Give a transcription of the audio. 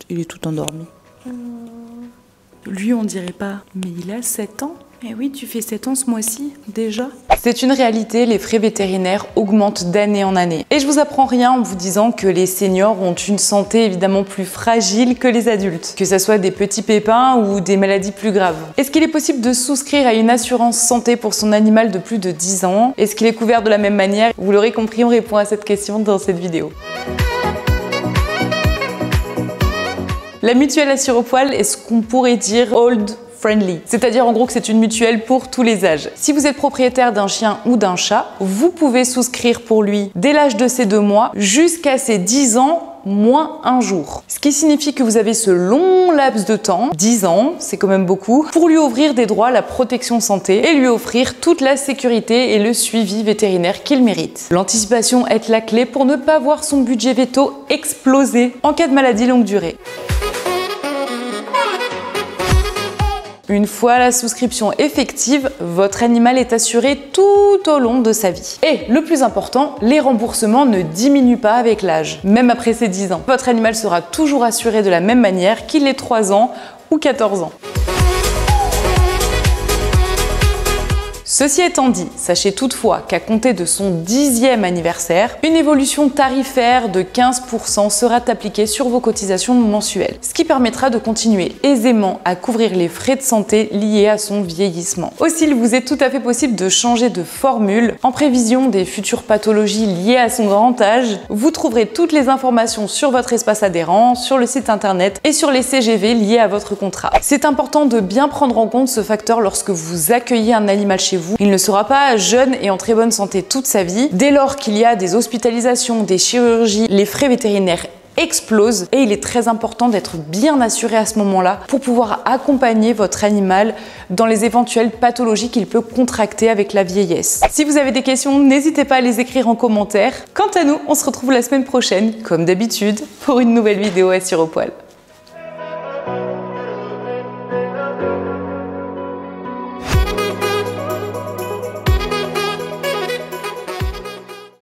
Il est tout endormi. Lui, on dirait pas. Mais il a 7 ans. Eh oui, tu fais 7 ans ce mois-ci, déjà. C'est une réalité, les frais vétérinaires augmentent d'année en année. Et je vous apprends rien en vous disant que les seniors ont une santé évidemment plus fragile que les adultes, que ce soit des petits pépins ou des maladies plus graves. Est-ce qu'il est possible de souscrire à une assurance santé pour son animal de plus de 10 ans? Est-ce qu'il est couvert de la même manière? Vous l'aurez compris, on répond à cette question dans cette vidéo. La mutuelle Assuropoil est ce qu'on pourrait dire old friendly, c'est-à-dire en gros que c'est une mutuelle pour tous les âges. Si vous êtes propriétaire d'un chien ou d'un chat, vous pouvez souscrire pour lui dès l'âge de ses 2 mois jusqu'à ses 10 ans moins un jour. Ce qui signifie que vous avez ce long laps de temps, 10 ans, c'est quand même beaucoup, pour lui ouvrir des droits à la protection santé et lui offrir toute la sécurité et le suivi vétérinaire qu'il mérite. L'anticipation est la clé pour ne pas voir son budget veto exploser en cas de maladie longue durée. Une fois la souscription effective, votre animal est assuré tout au long de sa vie. Et le plus important, les remboursements ne diminuent pas avec l'âge, même après ses 10 ans. Votre animal sera toujours assuré de la même manière qu'il ait 3 ans ou 14 ans. Ceci étant dit, sachez toutefois qu'à compter de son 10e anniversaire, une évolution tarifaire de 15% sera appliquée sur vos cotisations mensuelles, ce qui permettra de continuer aisément à couvrir les frais de santé liés à son vieillissement. Aussi, il vous est tout à fait possible de changer de formule en prévision des futures pathologies liées à son grand âge. Vous trouverez toutes les informations sur votre espace adhérent, sur le site internet et sur les CGV liés à votre contrat. C'est important de bien prendre en compte ce facteur lorsque vous accueillez un animal chez vous. Il ne sera pas jeune et en très bonne santé toute sa vie. Dès lors qu'il y a des hospitalisations, des chirurgies, les frais vétérinaires explosent et il est très important d'être bien assuré à ce moment-là pour pouvoir accompagner votre animal dans les éventuelles pathologies qu'il peut contracter avec la vieillesse. Si vous avez des questions, n'hésitez pas à les écrire en commentaire. Quant à nous, on se retrouve la semaine prochaine, comme d'habitude, pour une nouvelle vidéo Assuropoil.